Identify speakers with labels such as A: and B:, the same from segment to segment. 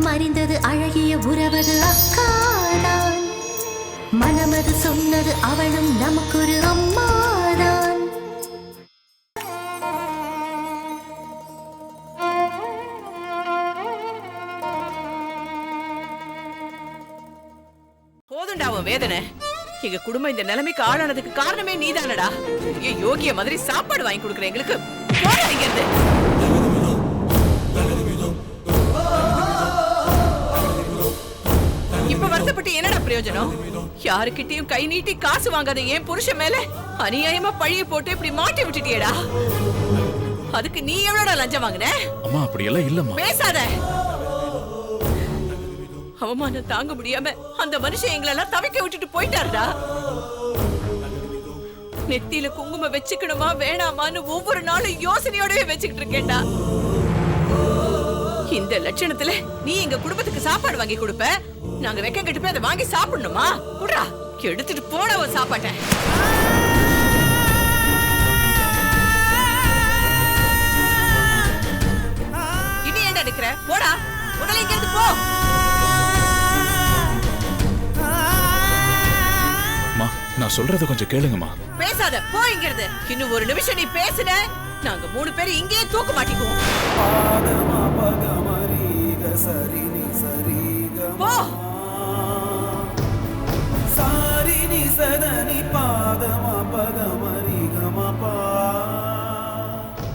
A: மனம் அறிந்தது அழகிய உறவது அக்காதான். மனமது சொன்னது அவளும் நமக்கொரு அம்மாதான்.
B: போதுண்டா உன் வேதனை. எங்க குடும்பம் இந்த நிலைமைக்கு ஆளானதுக்கு காரணமே நீதானடா. யோகிய மாதிரி சாப்பாடு வாங்கி கொடுக்குற எங்களுக்கு போடா இங்க இருந்து. இப்ப வருத்தப்பட்டு என்னடா பிரயோஜனம்? யாருக்கிட்டையும் கை நீட்டி காசு வாங்காத என் புருஷன் மேல அநியாயமா பழிய போட்டு இப்படி மாட்டி விட்டுட்டியடா. அதுக்கு நீ எவ்வளவுடா லஞ்சம் வாங்கின?
C: அம்மா அப்படி எல்லாம் இல்லம்மா.
B: பேசாத. அவமானம் தாங்க முடியாம அந்த மனுஷன் எங்களெல்லாம் தவிக்க விட்டுட்டு போயிட்டாருடா. நெத்தியில குங்குமம் வச்சுக்கணுமா வேணாமான்னு ஒவ்வொரு நாளும் யோசனையோடவே வச்சுக்கிட்டு இருக்கேன்டா. இந்த லட்சணத்துல நீ எங்க குடும்பத்துக்கு சாப்பாடு வாங்கி கொடுப்ப, நாங்க வெக்கம் கட்டு போய் அதை வாங்கி சாப்பிடணுமா? குடுறா, எடுத்துட்டு போன ஒரு சாப்பாட்ட. இனி ஏன்டா எடுக்கிற? போடா, முதல்ல இங்க இருந்து போ.
C: நான் சொல்றத கொஞ்சம் கேளுங்கம்மா.
B: பேசாத, போ இங்கிருந்து. இன்னும் ஒரு நிமிஷம் நீ பேசுன, நாங்க 3 பேரும் இங்கேயே தூக்க மாட்டிக்குவோம். போ.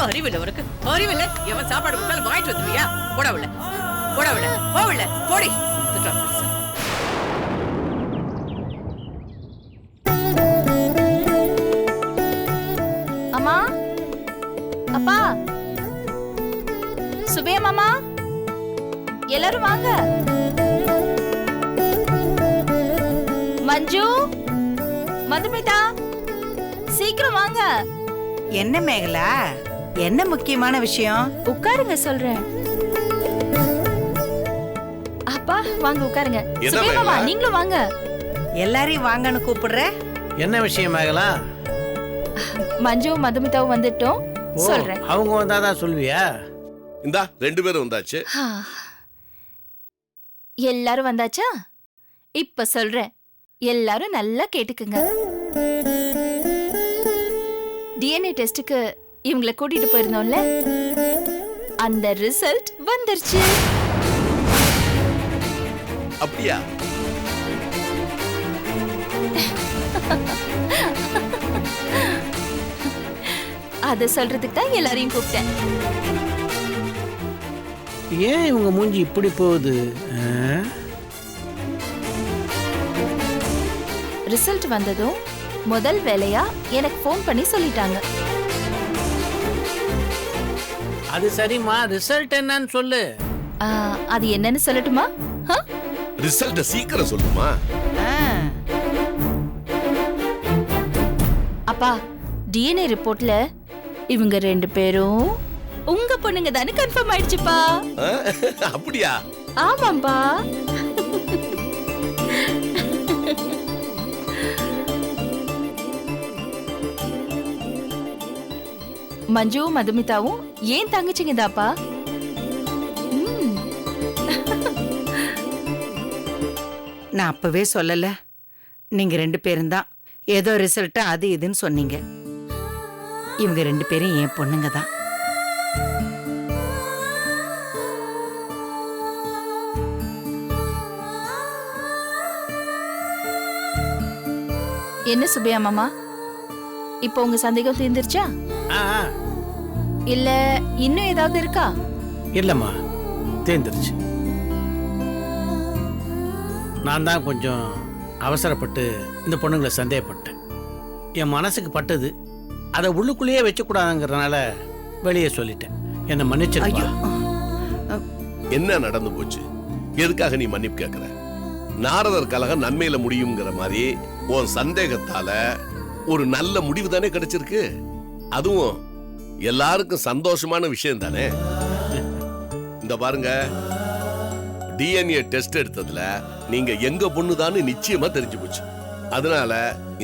B: அறிவில்லை உனக்கு, அறிவில்லை. எவன் சாப்பாடு கொடுத்தாலும் வாங்கிட்டு வந்துருவியா? போடவில்லை, போடவில்லை, போவில்லை, போடி.
D: அம்மா, அப்பா, சுபையா மாமா, எல்லாரும் வாங்க. மஞ்சு, மதுமிதா, சீக்கிரம் வாங்க.
E: என்ன மேகலா, என்ன முக்கியமான விஷயம்?
D: உட்காருங்க சொல்றேன். அப்பா வாங்க உட்காருங்க. சுபையா மாமா நீங்களும் வாங்க.
E: எல்லாரையும் வாங்கன்னு கூப்பிடுற.
F: என்ன விஷயம் மேகலா?
D: மஞ்சு மதுமிதாவும் வந்துட்டோம், சொல்றேன்.
F: அவங்க வந்தாதான் சொல்வியா?
G: இந்தா 2 பேரும் வந்தாச்சு.
D: எல்லாரும் வந்தாச்சா? இப்ப சொல்றேன், எல்லாரும் நல்லா கேட்டுக்குங்க. டிஎன்ஏ டெஸ்டுக்கு இவங்களை கூட்டிட்டு போயிருந்தோம்ல, அந்த ரிசல்ட் வந்துருச்சு.
G: அப்படியா?
D: அத சொல்றதுக்கு தான் எல்லாரையும் கூப்பிட்டேன்.
F: ஏன் இவங்க மூஞ்சி இப்படி போகுது?
D: ரிசல்ட் வந்ததும் முதல் வேலையா எனக்கு ஃபோன் பண்ணி சொல்லிட்டாங்க.
F: அது சரிம்மா, ரிசல்ட் என்னன்னு சொல்லு.
D: அது என்னன்னு சொல்லட்டுமா?
G: ரிசல்ட் சீக்கிரம் சொல்லுமா.
D: அப்பா, டிஎன்ஏ ரிப்போர்ட்ல இவங்க 2 பேரும் உங்க பொண்ணுங்க தானே கன்ஃபார்ம் ஆயிடுச்சுப்பா.
G: அப்படியா?
D: ஆமாம்பா. மஞ்சு மதுமிதாவும் ஏன் தங்கச்சிங்க தாப்பா.
E: நான் அப்பவே சொல்லல, நீங்க 2 பேரும் தான் ஏதோ ரிசல்ட் அது இதுன்னு சொன்னீங்க. இவங்க 2 பேரும் என் பொண்ணுங்க தான்.
D: என்ன சுபையா மாமா, இப்போ உங்க சந்தேகம் தீர்ந்துருச்சா? இல்ல இன்னும் ஏதாவது இருக்கா?
F: இல்லம்மா, தேர்ந்துருச்சு. நான் தான் கொஞ்சம் அவசரப்பட்டு இந்த பொண்ணுங்களை சந்தேகப்பட்டேன். என் மனசுக்கு பட்டது, அதை உள்ளுக்குள்ளேயே வச்சக்கூடாதுங்கிறதுனால வெளியே சொல்லிட்டேன். என்னை மன்னிச்சிருப்பா.
G: என்ன நடந்து போச்சு? எதுக்காக நீ மன்னிப்பு கேட்கிற? நாரதர் கலகம் நன்மையில முடியுங்கிற மாதிரி உன் சந்தேகத்தால ஒரு நல்ல முடிவு தானே கிடைச்சிருக்கு. அதுவும் எல்லாருக்கும் சந்தோஷமான விஷயம் தானே. இந்த பாருங்க, டிஎன்ஏ டெஸ்ட் எடுத்ததுல நீங்க எங்க பொண்ணுதான்னு நிச்சயமா தெரிஞ்சு போச்சு. அதனால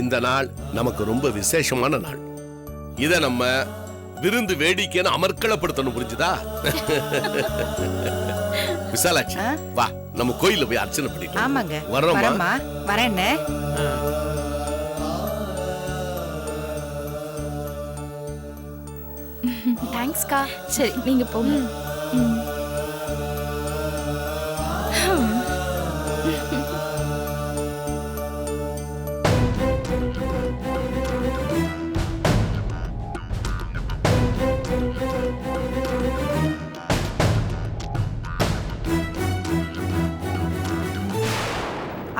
G: இந்த நாள் நமக்கு ரொம்ப விசேஷமான நாள். இத நம்ம விருந்து வேடிக்கைன்னு அமர்க்களப்படுத்தணும், புரிஞ்சுதா? விசாலாட்சி வா நம்ம கோயில்ல போய் அர்ச்சனை பண்ணிட்டு
E: ஆமாங்க
G: வரோம்மா.
E: வரேம்மா வரேன்னு
D: தேங்க்ஸ்க்கா. சரி நீங்க போங்க.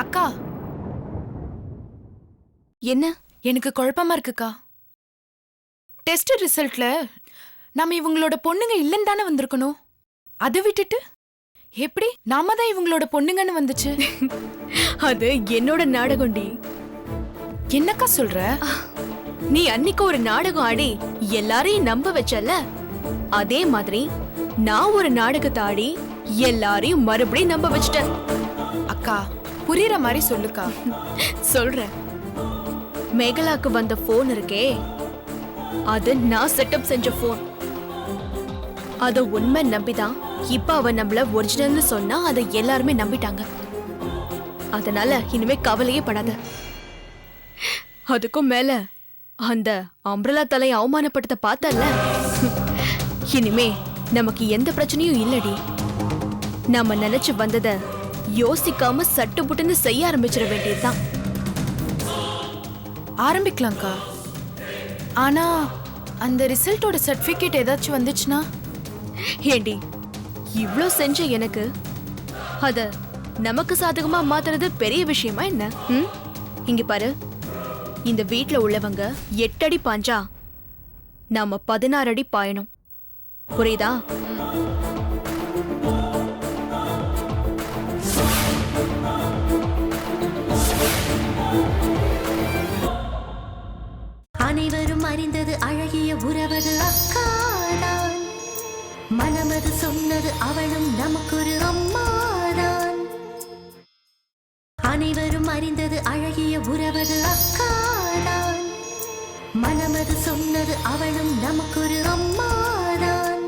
H: அக்கா
D: என்ன?
H: எனக்கு குழப்பமா இருக்குக்கா. டெஸ்ட் ரிசல்ட்ல நம்ம இவங்களோட பொண்ணுங்க இல்லைன்னு தானே வந்திருக்கணும். அதை விட்டுட்டு எப்படி நாம தான் இவங்களோட பொண்ணுங்கன்னு வந்துச்சு?
I: அது என்னோட நாடகம்டி.
H: என்னக்கா சொல்ற?
I: நீ அன்னைக்கு ஒரு நாடகம் ஆடி எல்லாரையும் நம்ப வச்சல, அதே மாதிரி நான் ஒரு நாடகத்தை ஆடி எல்லாரையும் மறுபடியும் நம்ப வச்சிட்டேன்.
H: அக்கா புரியுற மாதிரி சொல்லுக்கா.
I: சொல்றேன். மேகலாக்கு வந்த போன் இருக்கே, அது நான் செட்டப் செஞ்ச போன். அத உண்மை நம்பிதான் இப்ப அவ நம்மள ஒரிஜினல்னு சொன்னா அதை எல்லாருமே நம்பிட்டாங்க. அதனால இனிமே கவலையே படாத. அதுக்கும் மேல அந்த அம்ரலா தலை அவமானப்படுத்த பார்த்தல, இனிமே நமக்கு எந்த பிரச்சனையும் இல்லடி. நாம நினைச்சு வந்தத யோசிக்காம சட்டு புட்டுன்னு செய்ய ஆரம்பிச்சிட வேண்டியதுதான்.
H: ஆரம்பிக்கலாம்க்கா. ஆனா அந்த ரிசல்ட்டோட சர்டிபிகேட் ஏதாச்சும் வந்துச்சுன்னா?
I: ஏண்டி இவ்ளோ செஞ்ச எனக்கு அத நமக்கு சாதகமா மாத்துறது பெரிய விஷயமா என்ன? இங்க பாரு, இந்த வீட்ல உள்ளவங்க 8 அடி பாஞ்சா நாம 16 அடி பாயணும். புரியுதா?
A: அனைவரும் அறிந்தது அழகிய உறவது அக்காதான். மனமது சொன்னது அவளும் நமக்கொரு அம்மாதான். அனைவரும் அறிந்தது அழகிய உறவது அக்காதான். மனமது சொன்னது அவளும் நமக்கொரு அம்மாதான்.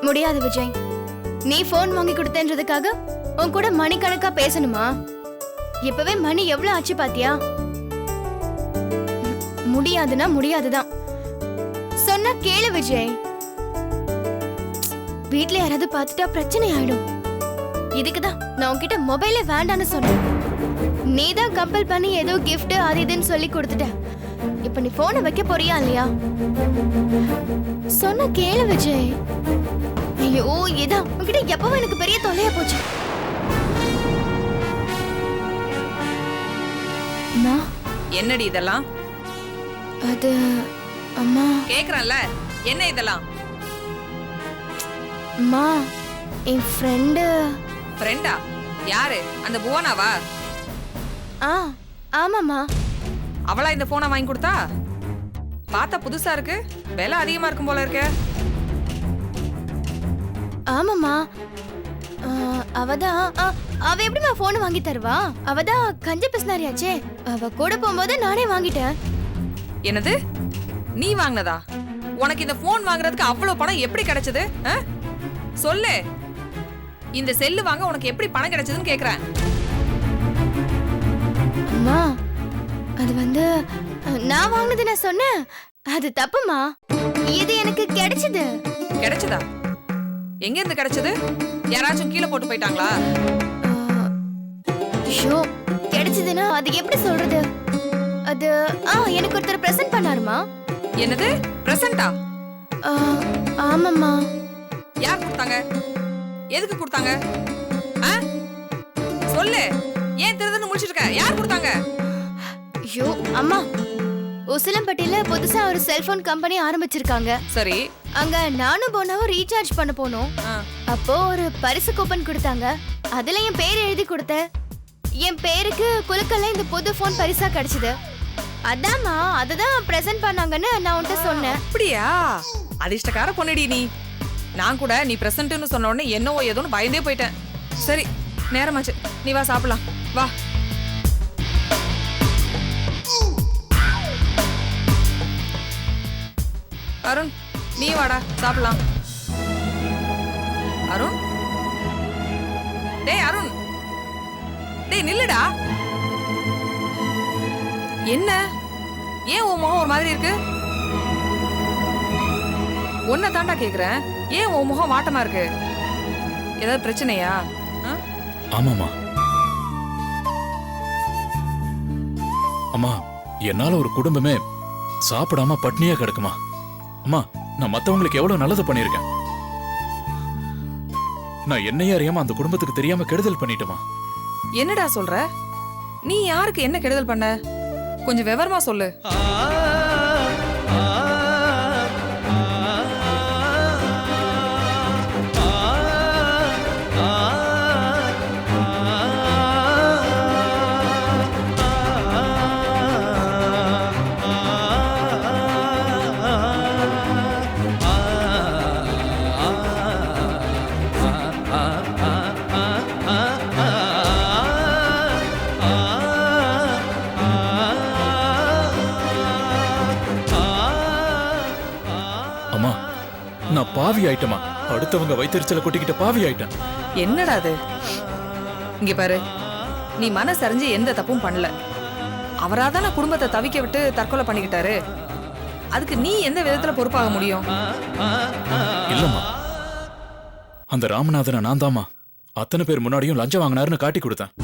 J: முடியாது விஜய். நீ போன் வாங்கி கொடுத்தன்றதுக்காக உன் கூட மணிக்கணக்கா பேசணுமா? இப்பவே மணி எவ்வளவு ஆச்சு பாத்தியா? முடியாதுன்னா முடியாதுதான். சொன்னா கேளு விஜய். வீட்ல யாராவது பார்த்துட்டா பிரச்சனை ஆயிடும். இதுக்குதான் நான் உன்கிட்ட மொபைலே வேண்டான்னு சொன்னேன். நீ தான் கம்பல் பண்ணி ஏதோ கிஃப்ட் அது இதுன்னு சொல்லி கொடுத்துட்ட. இப்ப நீ போனை வைக்க போறியா இல்லையா? சொன்னா கேளு விஜய். ஐயோ இதான் உன்கிட்ட எப்பவும் எனக்கு பெரிய தொல்லையா போச்சு. அம்மா
B: என்னடி இதெல்லாம்?
J: அது அம்மா
B: கேக்குறேன்ல, என்ன இதெல்லாம்?
J: அம்மா என் ஃப்ரெண்டு.
B: ஃப்ரெண்டா? யாரு? அந்த புவனாவா?
J: ஆ ஆமாம்மா.
B: அவளா இந்த போனை வாங்கி கொடுத்தா? பார்த்தா புதுசா இருக்கு, விலை அதிகமா இருக்கும் போல இருக்கு.
J: ஆமாம்மா அவதான். அவ எப்படிமா போன் வாங்கி தருவா? அவதான் கஞ்ச பிசினாரியாச்சே. அவ கூட போகும்போது நானே வாங்கிட்டேன்.
B: என்னது? நீ வாங்கினதா? உனக்கு இந்த போன் வாங்குறதுக்கு அவ்வளவு பணம் எப்படி கிடைச்சது? சொல்லு. இந்த செல்லு வாங்க உனக்கு எப்படி பணம் கிடைச்சதுன்னு கேக்குறேன்.
J: அம்மா அது வந்து நான் வாங்கினது நான் சொன்னேன். அது தப்புமா. இது எனக்கு கிடைச்சது.
B: கிடைச்சதா? எங்க இருந்து கிடைச்சது? யாராச்சும் கீழே போட்டு போயிட்டாங்களா?
J: ஷோ கிடைச்சதுன்னா அது எப்படி சொல்றது? அது எனக்கு ஒருத்தர் பிரசன்ட் பண்ணாருமா.
B: என்னது பிரசன்ட்டா?
J: ஆமாம்மா.
B: யார் கொடுத்தாங்க? எதுக்கு கொடுத்தாங்க? சொல்லு. ஏன் திருதுன்னு முடிச்சிருக்க? யார் கொடுத்தாங்க?
J: ஐயோ அம்மா, உசிலம்பட்டியில புதுசா ஒரு செல்போன் கம்பெனி ஆரம்பிச்சிருக்காங்க.
B: சரி.
J: அங்க நானும் போனாவும் ரீசார்ஜ் பண்ண போனோம். அப்போ ஒரு பரிசு கூப்பன் கொடுத்தாங்க. அதுல என் பேர் எழுதி கொடுத்தேன். என் பேருக்கு குலுக்கல்ல இந்த புது போன் பரிசா கிடைச்சது. அதாம்மா, அதுதான் பிரசன்ட் பண்ணாங்கன்னு நான் உன்கிட்ட சொன்னேன்.
B: அப்படியா? அதிர்ஷ்டக்கார பொண்ணுடி நீ. நான் கூட நீ பிரசன்ட்னு சொன்ன உடனே என்னவோ ஏதோன்னு பயந்தே போயிட்டேன். சரி நேரமாச்சு, நீ வா சாப்பிடலாம் வா.
K: அருண் நீ வாடா சாப்பிடலாம். அருண் டேய் அருண் டேய் நில்லுடா. என்ன ஏன் உன் முகம் ஒரு மாதிரி இருக்கு? உன்னை தாண்டா கேக்குறேன். ஏன் உன் முகம் வாட்டமா இருக்கு? ஏதாவது பிரச்சனையா?
C: ஆமாமா அம்மா, என்னால ஒரு குடும்பமே சாப்பிடாம பட்னியா கிடக்குமா? அம்மா, நான் மத்தவங்களுக்கு எவ்வளவு நல்லது பண்ணிருக்கேன். நான் என்னையே அறியாம அந்த குடும்பத்துக்கு தெரியாம கெடுதல் பண்ணிட்டேமா.
K: என்னடா சொல்ற? நீ யாருக்கு என்ன கெடுதல் பண்ண? கொஞ்சம் விவரமா சொல்லு.
C: அம்மா, நான் பாவி ஆயிட்டமா. அடுத்தவங்க வயிற்றுச்சல கொட்டிக்கிட்ட பாவி ஆயிட்டேன்.
K: என்னடா அது? இங்க பாரு, நீ மனசறிஞ்சு எந்த தப்பும் பண்ணல. அவராதான குடும்பத்தை தவிக்க விட்டு தற்கொலை பண்ணிக்கிட்டாரு. அதுக்கு நீ எந்த விதத்துல பொறுப்பாக முடியும்?
C: இல்லம்மா, அந்த ராமநாதனை நான் தாமா அத்தனை பேர் முன்னாடியும் லஞ்சம் வாங்கினாருன்னு காட்டி கொடுத்தேன்.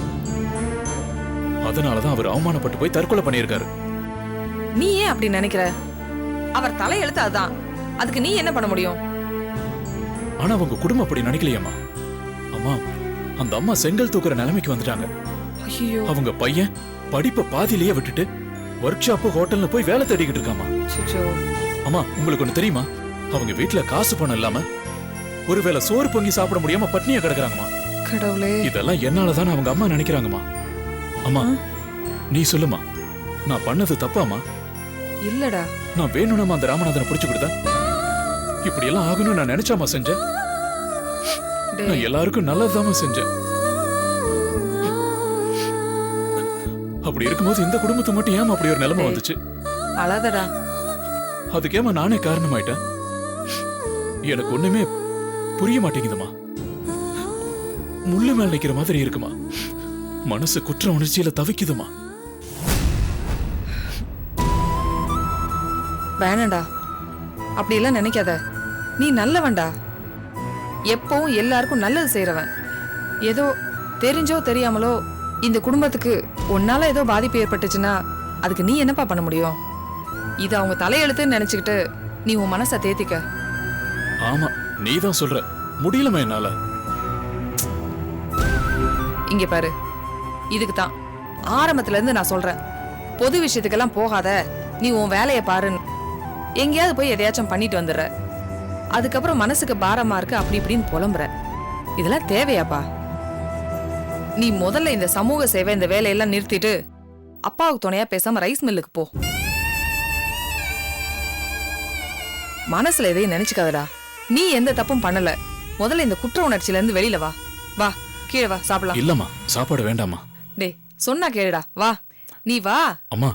C: அதனாலதான் அவர் அவமானப்பட்டு போய் தற்கொலை பண்ணியிருக்காரு.
K: நீ ஏன் அப்படி நினைக்கிற? அவர் தலையெழுத்து அதான். அதுக்கு நீ என்ன பண்ண முடியும்?
C: ஆனா அவங்க குடும்பம் அப்படி நினைக்கலையம்மா. அம்மா, அந்த அம்மா செங்கல் தூக்குற நிலைமைக்கு வந்துட்டாங்க.
K: ஐயோ,
C: அவங்க பையன் படிப்பை பாதியிலேயே விட்டுட்டு ஒர்க் ஷாப் ஹோட்டல்ல போய் வேலை தேடிக்கிட்டு இருக்காமா. அம்மா, உங்களுக்கு ஒண்ணு தெரியுமா? அவங்க வீட்டுல காசு பணம் இல்லாம ஒருவேளை சோறு பொங்கி சாப்பிட முடியாம பட்னியா கிடக்குறாங்கம்மா.
K: கடவுளே,
C: இதெல்லாம் என்னாலதான் அவங்க அம்மா நினைக்கிறாங்கம்மா. அம்மா, நீ சொல்லுமா, நான் பண்ணது தப்பாமா?
K: இல்லடா,
C: நான் வேணும்னா அந்த ராமநாதனை புடிச்சு கொடுத்தேன். இப்படி எல்லாம் ஆகணும்னு நான் நினைச்சாமா செஞ்சேன்? நான் எல்லாருக்கும் நல்லதுதாமா செஞ்சேன். அப்படி இருக்கும்போது இந்த குடும்பத்தை மட்டும் ஏமா அப்படி ஒரு நிலைமை வந்துச்சு?
K: அழாதடா.
C: அதுக்கேமா நானே காரணமாயிட்டேன். எனக்கு ஒண்ணுமே புரிய மாட்டேங்குதுமா. முள்ளு மேல நிக்கிற மாதிரி இருக்குமா. மனசு குற்ற உணர்ச்சியில தவிக்குதுமா.
K: வேணாண்டா, அப்படி எல்லாம் நினைக்காத. நீ நல்லவன்டா. எப்பவும் எல்லாருக்கும் நல்லது செய்யறவன். ஏதோ தெரிஞ்சோ தெரியாமலோ இந்த குடும்பத்துக்கு உன்னால ஏதோ பாதிப்பு ஏற்பட்டுச்சுன்னா அதுக்கு நீ என்னப்பா பண்ண முடியும்? இது அவங்க தலையெழுத்துன்னு நினைச்சுக்கிட்டு நீ உன் மனசை தேத்திக்க.
C: ஆமா, நீதான் சொல்ற. முடியலமா என்னால.
K: இங்க பாரு, இதுக்கு தான் ஆரம்பத்துல இருந்து நான் சொல்றேன், பொது விஷயத்துக்கெல்லாம் போகாத, நீ உன் வேலையை பாருன்னு. எங்கேயாவது போய் எதையாச்சும் பண்ணிட்டு வந்துடுற. அதுக்கப்புறம் மனசுக்கு பாரமா இருக்கு அப்படி இப்படின்னு புலம்புற. இதெல்லாம் தேவையாப்பா? நீ முதல்ல இந்த சமூக சேவை இந்த வேலையெல்லாம் நிறுத்திட்டு அப்பாவுக்கு துணையா பேசாம ரைஸ் மில்லுக்கு போ. மனசுல எதையும் நினைச்சுக்காதடா. நீ எந்த தப்பும் பண்ணல. முதல்ல இந்த குற்ற உணர்ச்சியில இருந்து வெளியில வா. வா, கீழே வா, சாப்பிடலாம்.
C: இல்லம்மா, சாப்பாடு வேண்டாமா.
K: டேய், சொன்னா கேளுடா, வா, நீ வா.
C: அம்மா,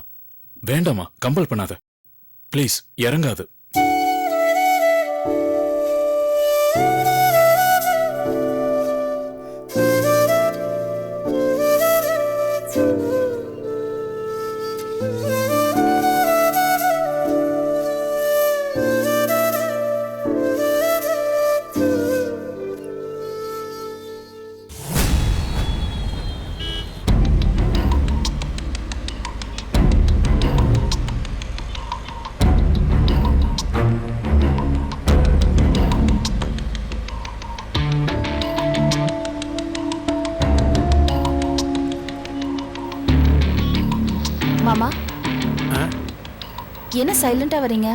C: வேண்டாமா, கம்பல் பண்ணாத ப்ளீஸ். இறங்காது.
D: மாமா, என்ன சைலண்டா வரீங்க?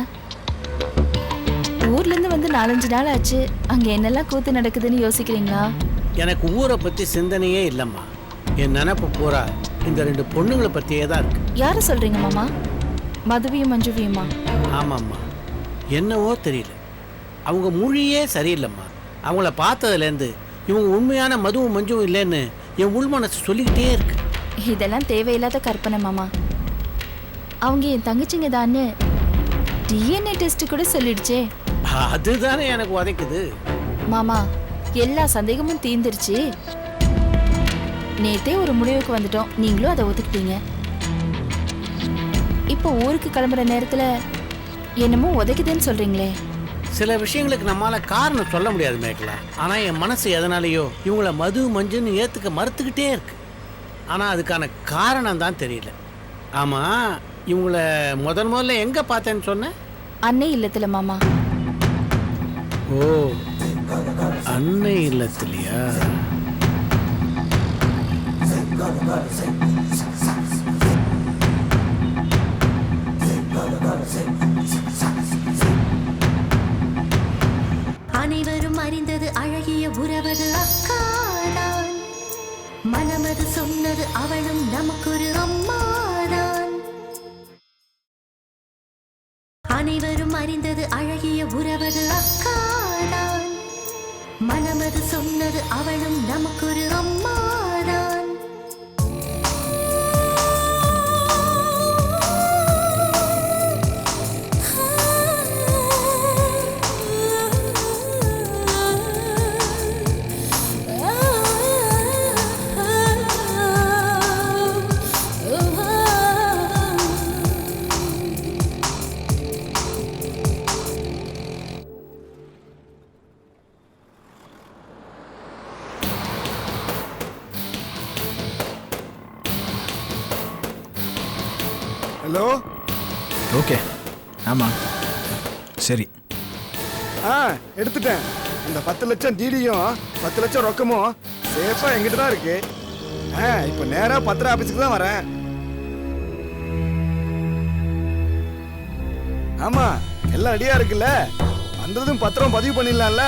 D: ஊர்ல இருந்து வந்து 4-5 நாள் ஆச்சு. அங்க என்னெல்லாம் கூத்து நடக்குதுன்னு யோசிக்கிறீங்களா?
F: எனக்கு ஊரை பத்தி சிந்தனையே இல்லம்மா. என் நினைப்பு பூரா இந்த 2 பொண்ணுங்களை பத்தியே தான் இருக்கு.
D: யார சொல்றீங்க மாமா? மதுவியும் மஞ்சுவியுமா?
F: ஆமாம்மா, என்னவோ தெரியல, அவங்க மொழியே சரியில்லைம்மா. அவங்கள பார்த்ததுலேருந்து இவங்க உண்மையான மதுவும் மஞ்சுவும் இல்லைன்னு என் உள் மனசு சொல்லிக்கிட்டே இருக்கு.
D: இதெல்லாம் தேவையில்லாத கற்பனை மாமா. அவங்க என் தங்கச்சிங்க தான்னு டிஎன்ஏ டெஸ்ட் கூட சொல்லிடுச்சே.
F: அதுதானே எனக்கு உதைக்குது.
D: மாமா, எல்லா சந்தேகமும் தீர்ந்துருச்சு. நேத்தே ஒரு முடிவுக்கு வந்துட்டோம், நீங்களும் அதை ஒத்துக்கிட்டீங்க. இப்போ ஊருக்கு கிளம்புற நேரத்துல என்னமோ உதைக்குதுன்னு சொல்றீங்களே.
F: சில விஷயங்களுக்கு நம்மளால காரணம் சொல்ல முடியாது மேகலா. ஆனா என் மனசு எதனாலேயோ இவங்கள மது மஞ்சுன்னு ஏத்துக்க மறுத்துக்கிட்டே இருக்கு. ஆனா அதுக்கான காரணம் தான் தெரியல. ஆமா, இவங்கள முதல்ல எங்க பார்த்தேன்னு சொன்ன?
D: அன்னை இல்லத்துல மாமா.
F: ஓ, அன்னை இல்லத்திலையா?
A: அனைவரும் அறிந்தது அழகிய உறவது அக்காதான். மனமது சொன்னது அவளும் நமக்கொரு அம்மாதான். அனைவரும் அறிந்தது அழகிய உறவது அக்காதான். மனமது சொன்னது அவளும் நமக்கொரு அம்மாதான்.
L: ஹலோ.
M: ஓகே, ஆமாம், சரி.
L: எடுத்துட்டேன். அந்த 10 லட்சம் டிடியும் 10 லட்சம் ரொக்கமும் சேஃபா எங்கிட்ட தான் இருக்கு. இப்போ நேரா பத்திர ஆபீஸுக்கு தான் வரேன். ஆமா, எல்லாம் ரெடியா இருக்குல்ல. வந்ததும் பத்திரம் பதிவு பண்ணிடலாம்ல.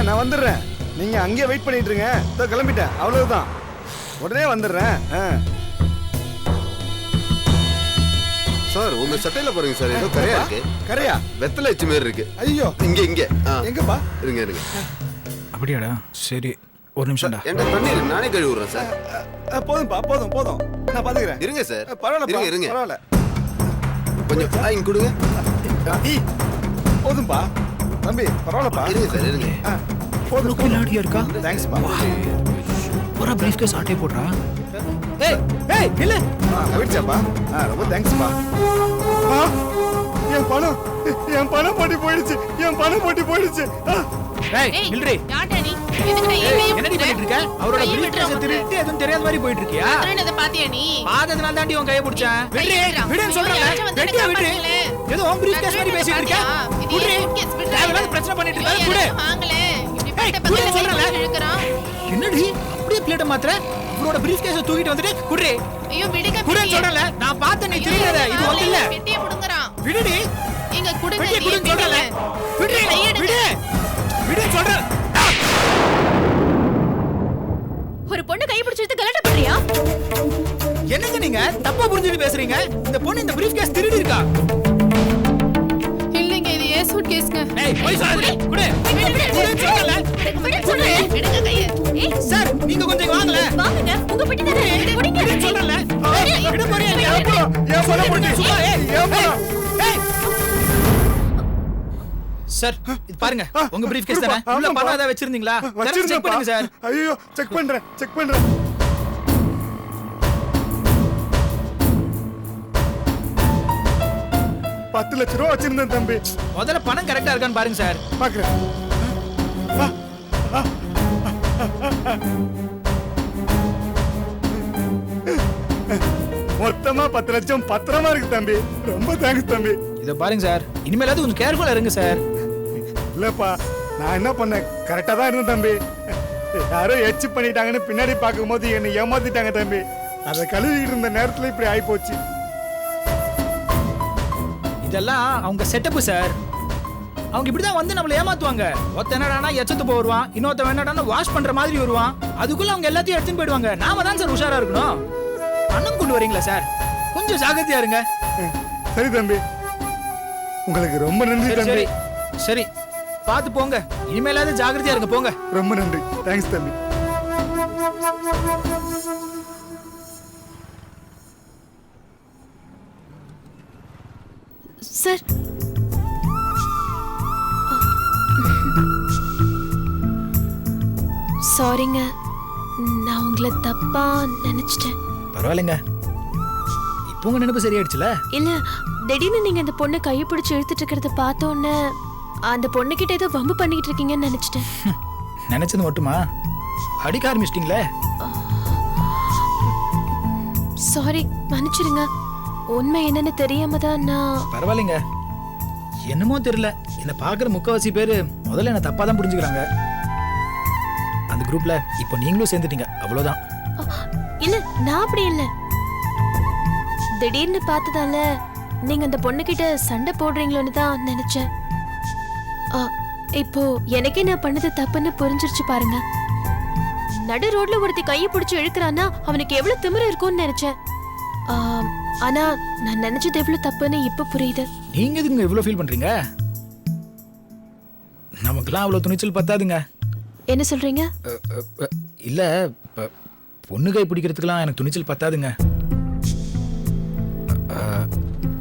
L: நான் வந்துடுறேன். நீங்க அங்கேயே வெயிட் பண்ணிட்டு இருங்க. இதோ கிளம்பிட்டேன், அவ்வளவுதான். உடனே வந்துடுறேன்.
N: சார், உங்க சட்டையில பாருங்க சார், ஏதோ கரையா இருக்கு.
L: கரையா?
N: வெத்தலை வச்ச மாதிரி இருக்கு.
L: ஐயோ,
N: இங்க இங்க.
L: எங்கப்பா?
N: இருங்க இருங்க.
M: அப்படியாடா? சரி, ஒரு நிமிஷம்டா.
N: என்ன தண்ணி இருக்கு, நானே கழுவி விடுறேன் சார்.
L: போதும்பா, போதும் போதும், நான் பாத்துக்கிறேன்.
N: இருங்க சார்.
L: பரவாயில்ல,
N: இருங்க
L: பரவாயில்ல.
N: கொஞ்சம் இங்க கொடுங்க.
L: போதும்பா தம்பி, பரவாயில்லப்பா.
N: இருங்க சார், இருங்க.
L: போதும்.
M: லாடியா இருக்கா?
L: தேங்க்ஸ் பா.
M: ஒரு பிரீஃப் கேஸ் ஆட்டே போடுறா.
L: ஏய் இல்ல. கவிச்சாப்பா. ரொம்ப தேங்க்ஸ் பா. என் பணம் போட்டி போயிடுச்சு.
M: ஏய் நில்றி.
H: யார்டா நீ? எதுக்குடா
M: என்னடி பண்ணிட்டு இருக்க? அவரோட பிரீஃப் கேஸ் திருடிட்டு எதுவும் தெரியாத மாதிரி போயிட்டு இருக்கியா?
H: என்னத பாத்தியா நீ?
M: பாததனால தாண்டி உன் கையை பிடிச்சேன். விடுன்னு சொல்றேன். விடு. ஏதோ உன் பிரீஃப் கேஸ் மாதிரி பேசிட்டு இருக்க. குடுறி. தேவையில்லாத பிரச்சனை பண்ணிட்டு இருக்க. குடு.
H: வாங்கல. இப்படி பட்ட
M: பக்கத்துல
H: சொல்றேன் இழுக்கறான்.
M: என்னடி? அப்படியே பிளேட்ட மாத்திர. உன்னோட பிரீஃப் கேஸை தூக்கிட்டு வந்துட்டு குடுறி.
H: ஐயோ விடுங்க.
M: குடுன்னு சொல்றல. நான் பார்த்தேன், நீ திருடாத. இது ஒண்ணு இல்ல.
H: பெட்டியை புடுங்கறான்.
M: விடுடி.
H: எங்க குடுங்க.
M: பெட்டியை குடுன்னு சொல்றல. விடு. விடு சொல்றேன்.
I: ஒரு பொண்ணு கை பிடிச்சிட்டு கலாட்டா பண்றியா?
M: என்னங்க நீங்க தப்பா புரிஞ்சுட்டு பேசுறீங்க? இந்த பொண்ணு இந்த பிரீஃப் கேஸ் திருடி இருக்கா?
H: இல்லங்க, இது ஏ சூட் கேஸ்ங்க.
M: ஏய், போய் சொல்லுங்க. குடு. குடுன்னு சொல்றல.
H: விடுங்க கையை.
I: ஏய்
M: சார், நீங்க கொஞ்சம் வாங்கல.
I: வாங்குங்க, உங்க பெட்டி தானே. குடிங்க.
M: குடுன்னு சொல்றல. விடு போறியா?
L: ஏன் பணம் போட்டி?
M: சும்மா ஏய்.
L: ஏன் பணம்?
M: சார், இது பாருங்க. உங்க பிரீஃப் கேஸ் தானே. உள்ள பணம் ஏதாவது வச்சிருந்தீங்களா? செக் பண்ணுங்க சார்.
L: ஐயோ, செக் பண்றேன். 10 லட்ச ரூபா வச்சிருந்தேன் தம்பி.
M: முதல்ல பணம் கரெக்டா இருக்கான்னு பாருங்க சார்.
L: பாக்குறேன். மொத்தமா 10 லட்சம் பத்திரமா இருக்கு தம்பி. ரொம்ப தேங்க்ஸ் தம்பி.
M: இத பாருங்க சார், இனிமேலாவது கொஞ்சம் கேர்ஃபுல்லா இருங்க சார்.
L: இல்லப்பா, நான் என்ன பண்ணேன், கரெக்டா தான் இருந்தேன் தம்பி. யாரோ எச்சு பண்ணிட்டாங்கன்னு பின்னாடி பார்க்கும்போது என்னை ஏமாத்திட்டாங்க தம்பி. அதை கழுவிட்டு இருந்த நேரத்துல இப்படி ஆகி போச்சு.
M: இதெல்லாம் அவங்க செட்டப் சார். அவங்க இப்படிதான் வந்து நம்மள ஏமாத்துவாங்க. ஒருத்த என்னடானா எச்சத்து போடுவான், இன்னொருத்த என்னடானா வாஷ் பண்ற மாதிரி வருவான். அதுக்குள்ள அவங்க எல்லாத்தையும் எடுத்துன்னு போயிடுவாங்க. நாம தான் சார் உஷாரா இருக்கணும். பணம் கொண்டு வரீங்களா சார்? கொஞ்சம் ஜாக்கிரதையா இருங்க.
L: சரி தம்பி, உங்களுக்கு ரொம்ப நன்றி தம்பி.
M: சரி, பார்த்து போங்க. இனிமேலாவது ஜாக்கிரதையா இருங்க, போங்க.
L: ரொம்ப நன்றி. தேங்க்ஸ் தம்பி.
I: சார் சாரிங்க, நான் உங்களை தப்பா நினைச்சிட்டேன்.
M: பரவாயில்லைங்க, இப்போ உங்க நினைப்பு சரியாயிடுச்சுல?
I: இல்ல, திடீர்னு நீங்க அந்த பொண்ணை கையை பிடிச்சு இழுத்துட்டு இருக்கிறத பார்த்தோன்னே அந்த பொண்ணுகிட்ட ஏதோ வம்பு பண்ணிட்டு இருக்கீங்கன்னு நினைச்சிட்டேன்.
M: நினைச்சது மட்டுமா, அடிக்க ஆரம்பிச்சிட்டீங்களே.
I: சாரி, மன்னிச்சிடுங்க. உண்மை என்னன்னு தெரியாம தான் நான்.
M: பரவாயில்லைங்க, என்னமோ தெரியல, என்ன பாக்குற முக்கவாசி பேரு முதல்ல என்ன தப்பா தான் புரிஞ்சுக்கிறாங்க. அந்த குரூப்ல இப்போ நீங்களும் சேர்ந்துட்டீங்க, அவ்வளவுதான்.
I: இல்ல, நான் அப்படி இல்ல. திடீர்னு பார்த்ததால நீங்க அந்த பொண்ணுகிட்ட சண்டை போடுறீங்களோன்னு தான் நினைச்சேன். இப்போ எனக்கே நான் பண்ணது தப்புன்னு புரிஞ்சிருச்சு பாருங்க. நடு ரோட்ல ஒருத்தி கையை பிடிச்சு இழுக்கிறான்னா அவனுக்கு எவ்வளவு திமிரு இருக்கும்னு நினைச்சேன். ஆனா நான் நினைச்சது எவ்வளவு தப்புன்னு இப்ப புரியுது.
M: நீங்க எதுங்க இவ்வளவு ஃபீல் பண்றீங்க? நமக்கெல்லாம் அவ்வளவு துணிச்சல் பத்தாதுங்க.
I: என்ன சொல்றீங்க?
M: இல்ல, பொண்ணு கை பிடிக்கிறதுக்கெல்லாம் எனக்கு துணிச்சல் பத்தாதுங்க.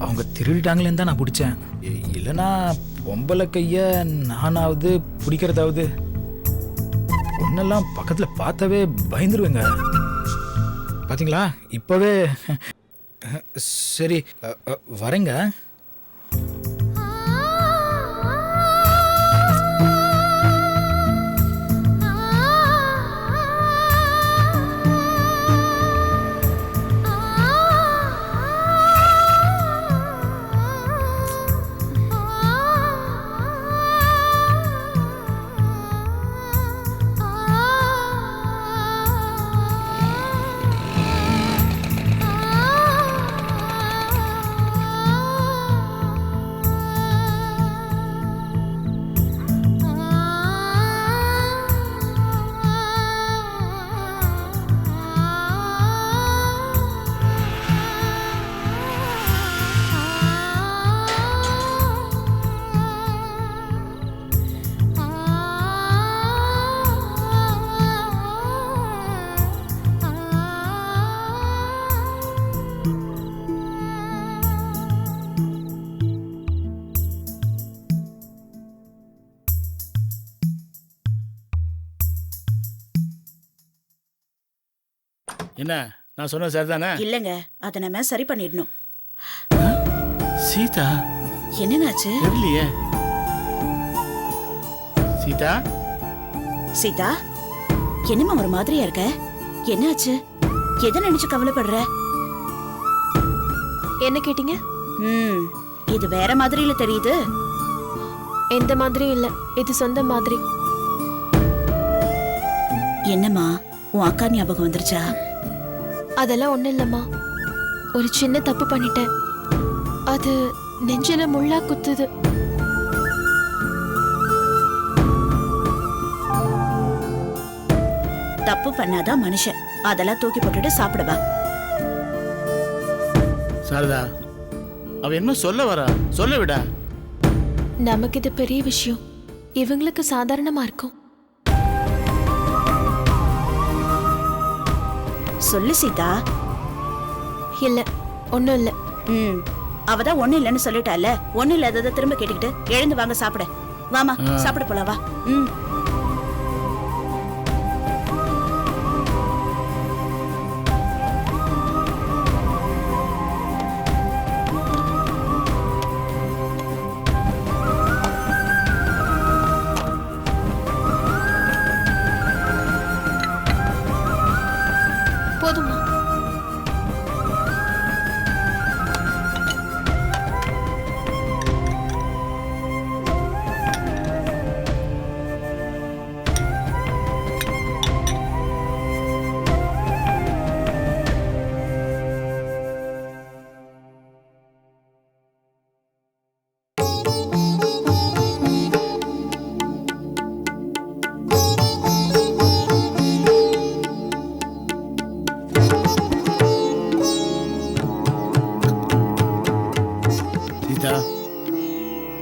M: அவங்க திருடிட்டாங்களேன்னு தான் நான் பிடிச்சேன். இல்லைன்னா பொம்பளை கைய நானாவது பிடிக்கிறதாவது. பொண்ணெல்லாம் பக்கத்துல பார்த்தாவே பயந்துருவேங்க. பாத்தீங்களா, இப்பவே. சரி, வரேங்க.
F: என்ன நான் சொன்ன சரிதானே?
O: இல்லங்க, அத நம்ம சரி பண்ணிடணும்.
F: சீதா,
O: என்னனாச்சு?
F: தெரியலையே. சீதா,
O: சீதா, என்னமா ஒரு மாதிரியா இருக்க? என்னாச்சு? எதை நினைச்சு கவலைப்படுற?
I: என்ன கேட்டீங்க?
O: இது வேற மாதிரில தெரியுது.
I: எந்த மாதிரி இல்ல, இது சொந்த மாதிரி.
O: என்னம்மா, உன் அக்கா ஞாபகம் வந்துருச்சா?
I: அதெல்லாம் ஒண்ணும் இல்லம்மா, ஒரு சின்ன தப்பு பண்ணிட்டேன். அது நெஞ்சில முள்ளா குத்துது.
O: தப்பு பண்ணாதான் மனுஷன், அதெல்லாம் தூக்கி போட்டுட்டு சாப்பிடுவா.
F: சாரதா, அவ என்ன சொல்ல வரா? சொல்ல விடா.
I: நமக்கு இது பெரிய விஷயம், இவங்களுக்கு சாதாரணமா இருக்கும்.
O: சொல்லு சீதா.
I: இல்ல, ஒண்ணும் இல்ல.
O: அவதான் ஒண்ணு இல்லன்னு சொல்லிட்டால, ஒண்ணு இல்லாததை திரும்ப கேட்டுக்கிட்டு எழுந்து வாங்க சாப்பிட. வாமா, சாப்பிட போலாம், வா.
I: போதுமா?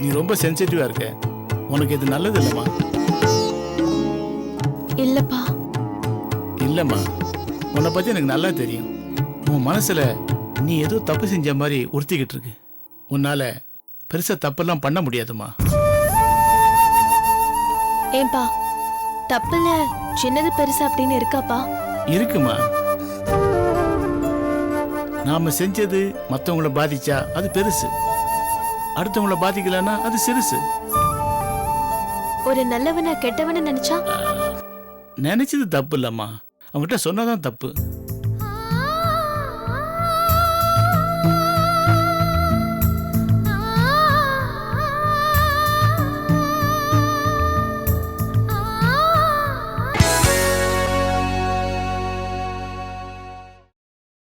F: நீ ரொம்ப சென்சிட்டிவா இருக்க, உனக்கு இது நல்லது இல்லம்மா.
I: இல்லப்பா.
F: இல்லம்மா, உன்னை பத்தி எனக்கு நல்லா தெரியும். உன் மனசுல நீ ஏதோ தப்பு செஞ்ச மாதிரி உறுத்திக்கிட்டு இருக்கு. உன்னால பெருசா தப்பெல்லாம் பண்ண முடியாதுமா.
I: ஏன்பா தப்புல சின்னது பெருசு அப்படின்னு இருக்காப்பா?
F: இருக்குமா. நாம செஞ்சது மற்றவங்கள பாதிச்சா அது பெருசு, அடுத்தவங்கள பாதிக்கலன்னா அது சிறுசு.
I: ஒரு நல்லவனை கெட்டவனை நினைச்சா
F: நினைச்சது தப்பு இல்லம்மா, அவங்ககிட்ட சொன்னாதான் தப்பு.